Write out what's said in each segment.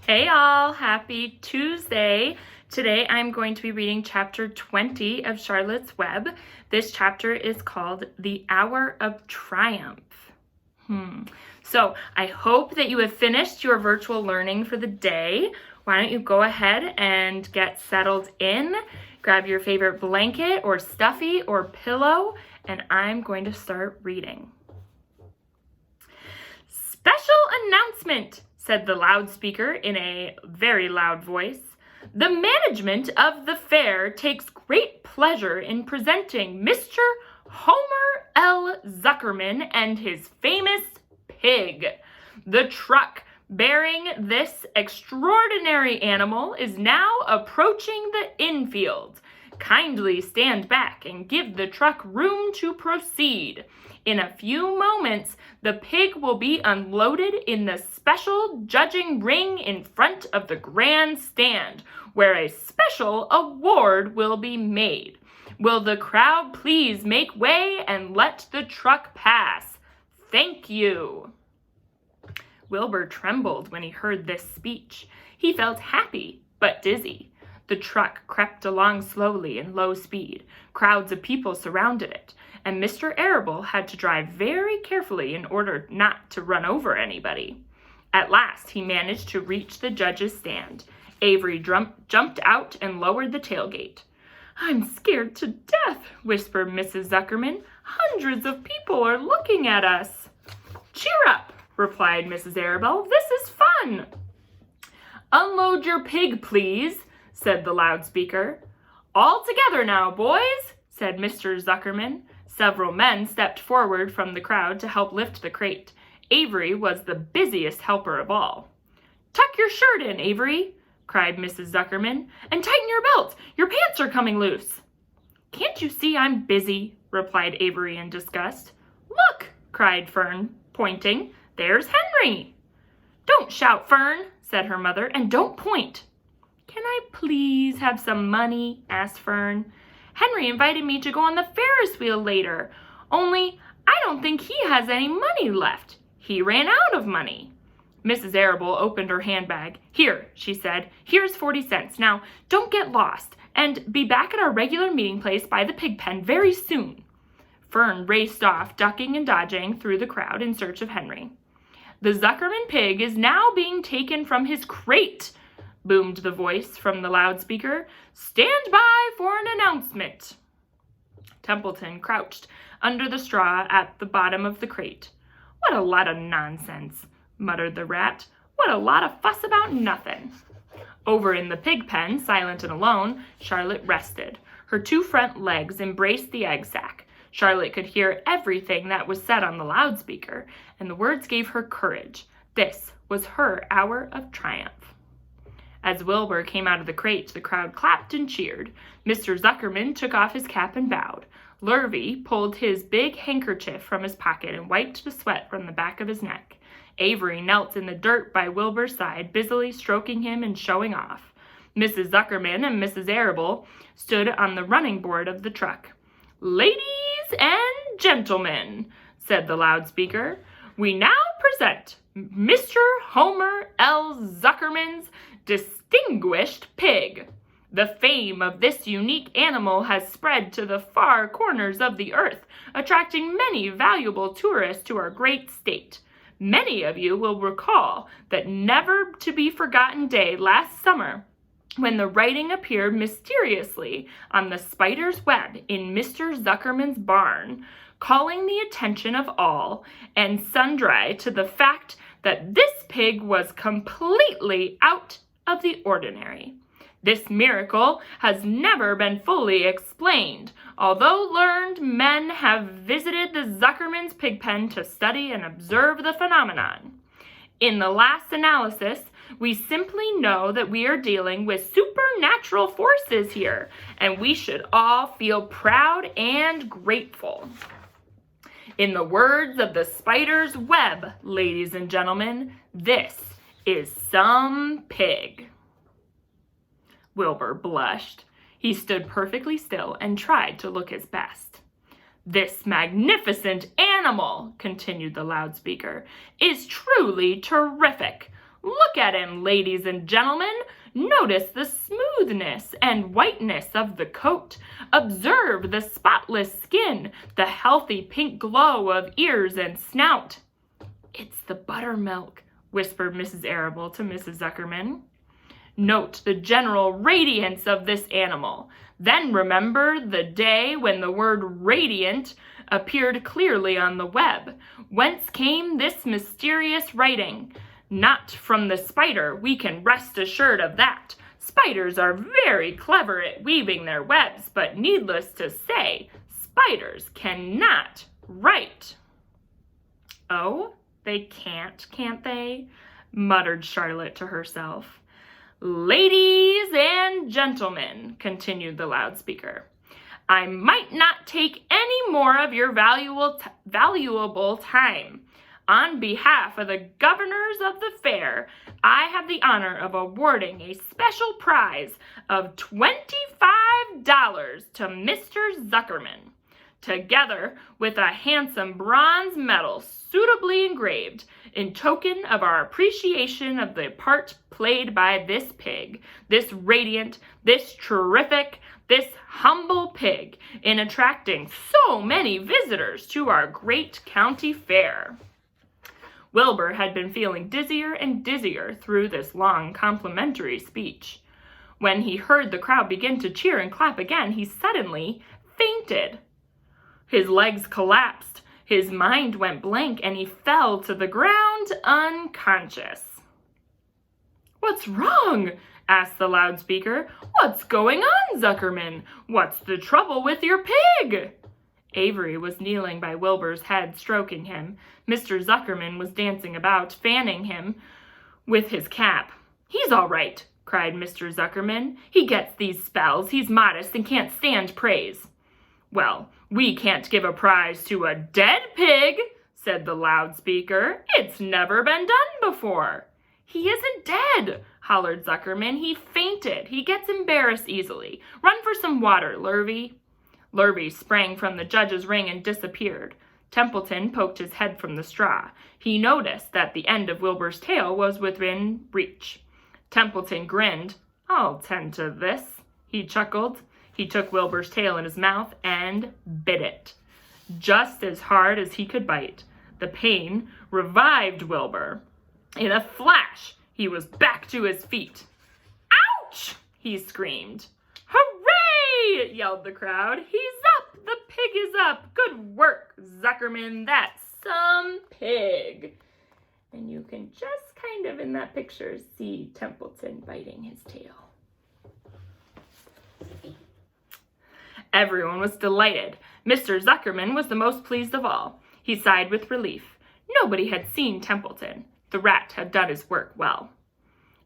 Hey all, happy Tuesday. Today I'm going to be reading chapter 20 of Charlotte's Web. This chapter is called The Hour of Triumph. So I hope that you have finished your virtual learning for the day. Why don't you go ahead and get settled in, grab your favorite blanket or stuffy or pillow, and I'm going to start reading. Special announcement, said the loudspeaker in a very loud voice. The management of the fair takes great pleasure in presenting Mr. Homer L. Zuckerman and his famous pig. The truck bearing this extraordinary animal is now approaching the infield. Kindly stand back and give the truck room to proceed. In a few moments, the pig will be unloaded in the special judging ring in front of the grandstand, where a special award will be made. Will the crowd please make way and let the truck pass? Thank you. Wilbur trembled when he heard this speech. He felt happy, but dizzy. The truck crept along slowly in low speed. Crowds of people surrounded it, and Mr. Arable had to drive very carefully in order not to run over anybody. At last, he managed to reach the judge's stand. Avery jumped out and lowered the tailgate. I'm scared to death, whispered Mrs. Zuckerman. Hundreds of people are looking at us. Cheer up, replied Mrs. Arable. This is fun. Unload your pig, please, said the loudspeaker. All together now, boys, said Mr. Zuckerman. Several men stepped forward from the crowd to help lift the crate. Avery was the busiest helper of all. Tuck your shirt in, Avery, cried Mrs. Zuckerman, and tighten your belt. Your pants are coming loose. Can't you see I'm busy, replied Avery in disgust. Look, cried Fern, pointing. There's Henry. Don't shout, Fern, said her mother, and don't point. Can I please have some money? Asked Fern. Henry invited me to go on the Ferris wheel later, only I don't think he has any money left. He ran out of money. Mrs. Arable opened her handbag. Here, she said, here's 40 cents. Now, don't get lost, and be back at our regular meeting place by the Pigpen very soon. Fern raced off, ducking and dodging through the crowd in search of Henry. The Zuckerman pig is now being taken from his crate, boomed the voice from the loudspeaker. Stand by for an announcement. Templeton crouched under the straw at the bottom of the crate. What a lot of nonsense, muttered the rat. What a lot of fuss about nothing. Over in the pig pen, silent and alone, Charlotte rested. Her two front legs embraced the egg sack. Charlotte could hear everything that was said on the loudspeaker, and the words gave her courage. This was her hour of triumph. As Wilbur came out of the crate, the crowd clapped and cheered. Mr. Zuckerman took off his cap and bowed. Lurvy pulled his big handkerchief from his pocket and wiped the sweat from the back of his neck. Avery knelt in the dirt by Wilbur's side, busily stroking him and showing off. Mrs. Zuckerman and Mrs. Arable stood on the running board of the truck. Ladies and gentlemen, said the loudspeaker, we now present Mr. Homer L. Zuckerman's distinguished pig. The fame of this unique animal has spread to the far corners of the earth, attracting many valuable tourists to our great state. Many of you will recall that never-to-be-forgotten day last summer when the writing appeared mysteriously on the spider's web in Mr. Zuckerman's barn, calling the attention of all and sundry to the fact that this pig was completely out of the ordinary. This miracle has never been fully explained, although learned men have visited the Zuckerman's pigpen to study and observe the phenomenon. In the last analysis, we simply know that we are dealing with supernatural forces here, and we should all feel proud and grateful. In the words of the spider's web, ladies and gentlemen, this is some pig. Wilbur blushed. He stood perfectly still and tried to look his best. This magnificent animal, continued the loudspeaker, is truly terrific. Look at him, ladies and gentlemen. Notice the smoothness and whiteness of the coat. Observe the spotless skin, the healthy pink glow of ears and snout. It's the buttermilk, whispered Mrs. Arable to Mrs. Zuckerman. Note the general radiance of this animal. Then remember the day when the word radiant appeared clearly on the web. Whence came this mysterious writing? Not from the spider, we can rest assured of that. Spiders are very clever at weaving their webs, but needless to say, spiders cannot write. Oh, they can't they? Muttered Charlotte to herself. Ladies and gentlemen, continued the loudspeaker, I might not take any more of your valuable time. On behalf of the governors of the fair, I have the honor of awarding a special prize of $25 to Mr. Zuckerman, together with a handsome bronze medal suitably engraved in token of our appreciation of the part played by this pig, this radiant, this terrific, this humble pig in attracting so many visitors to our great county fair. Wilbur had been feeling dizzier and dizzier through this long complimentary speech. When he heard the crowd begin to cheer and clap again, he suddenly fainted. His legs collapsed, his mind went blank, and he fell to the ground unconscious. What's wrong? Asked the loudspeaker. What's going on, Zuckerman? What's the trouble with your pig? Avery was kneeling by Wilbur's head, stroking him. Mr. Zuckerman was dancing about, fanning him with his cap. He's all right, cried Mr. Zuckerman. He gets these spells. He's modest and can't stand praise. Well, we can't give a prize to a dead pig, said the loudspeaker. It's never been done before. He isn't dead, hollered Zuckerman. He fainted. He gets embarrassed easily. Run for some water, Lurvy. Lurvy sprang from the judge's ring and disappeared. Templeton poked his head from the straw. He noticed that the end of Wilbur's tail was within reach. Templeton grinned. I'll tend to this, he chuckled. He took Wilbur's tail in his mouth and bit it, just as hard as he could bite. The pain revived Wilbur. In a flash, he was back to his feet. Ouch! He screamed. Hooray! Yelled the crowd. He's up! The pig is up! Good work, Zuckerman. That's some pig. And you can just kind of in that picture see Templeton biting his tail. Everyone was delighted. Mr. Zuckerman was the most pleased of all. He sighed with relief. Nobody had seen Templeton. The rat had done his work well.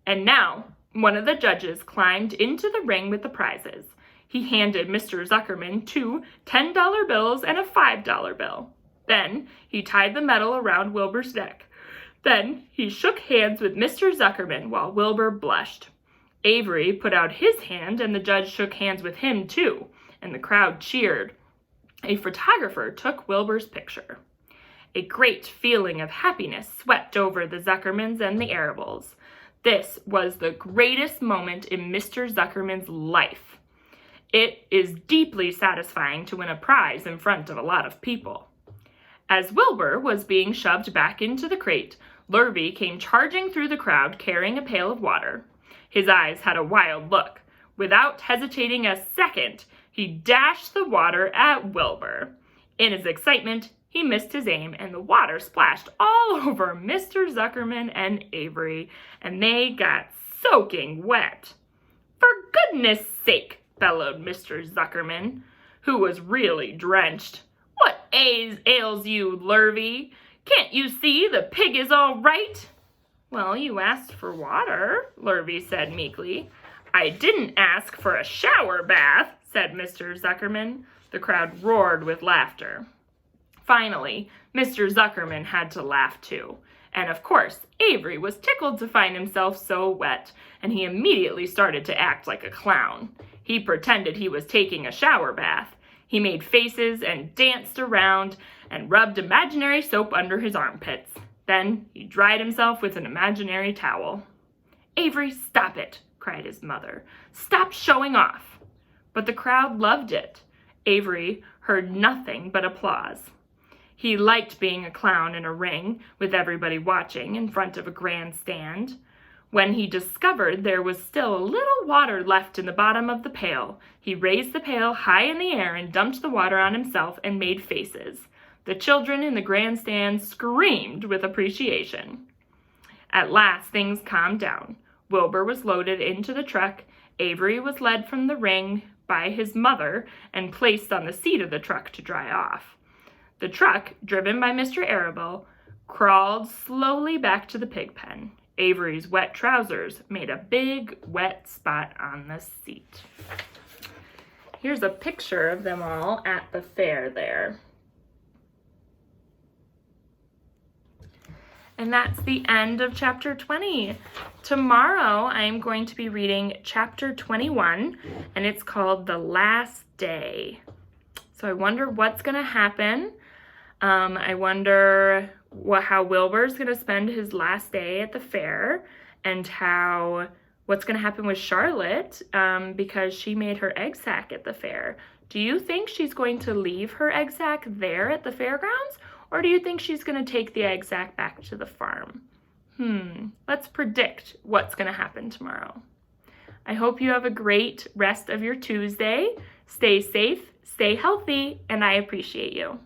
And now, one of the judges climbed into the ring with the prizes. He handed Mr. Zuckerman 2 $10 bills and a $5 bill. Then he tied the medal around Wilbur's neck. Then he shook hands with Mr. Zuckerman while Wilbur blushed. Avery put out his hand and the judge shook hands with him too, and the crowd cheered. A photographer took Wilbur's picture. A great feeling of happiness swept over the Zuckermans and the Arables. This was the greatest moment in Mr. Zuckerman's life. It is deeply satisfying to win a prize in front of a lot of people. As Wilbur was being shoved back into the crate, Lurvy came charging through the crowd carrying a pail of water. His eyes had a wild look. Without hesitating a second, he dashed the water at Wilbur. In his excitement, he missed his aim, and the water splashed all over Mr. Zuckerman and Avery, and they got soaking wet. For goodness sake, bellowed Mr. Zuckerman, who was really drenched. What ails you, Lurvy? Can't you see the pig is all right? Well, you asked for water, Lurvy said meekly. I didn't ask for a shower bath, said Mr. Zuckerman. The crowd roared with laughter. Finally, Mr. Zuckerman had to laugh too. And of course, Avery was tickled to find himself so wet, and he immediately started to act like a clown. He pretended he was taking a shower bath. He made faces and danced around and rubbed imaginary soap under his armpits. Then he dried himself with an imaginary towel. "Avery, stop it," cried his mother. "Stop showing off." But the crowd loved it. Avery heard nothing but applause. He liked being a clown in a ring, with everybody watching in front of a grandstand. When he discovered there was still a little water left in the bottom of the pail, he raised the pail high in the air and dumped the water on himself and made faces. The children in the grandstand screamed with appreciation. At last, things calmed down. Wilbur was loaded into the truck. Avery was led from the ring by his mother and placed on the seat of the truck to dry off. The truck, driven by Mr. Arable, crawled slowly back to the pig pen. Avery's wet trousers made a big wet spot on the seat. Here's a picture of them all at the fair there. And that's the end of chapter 20. Tomorrow I'm going to be reading chapter 21, and it's called The Last Day. So I wonder what's going to happen. I wonder how Wilbur's going to spend his last day at the fair, and what's going to happen with Charlotte because she made her egg sack at the fair. Do you think she's going to leave her egg sack there at the fairgrounds? Or do you think she's going to take the egg sack back to the farm? Let's predict what's going to happen tomorrow. I hope you have a great rest of your Tuesday. Stay safe, stay healthy, and I appreciate you.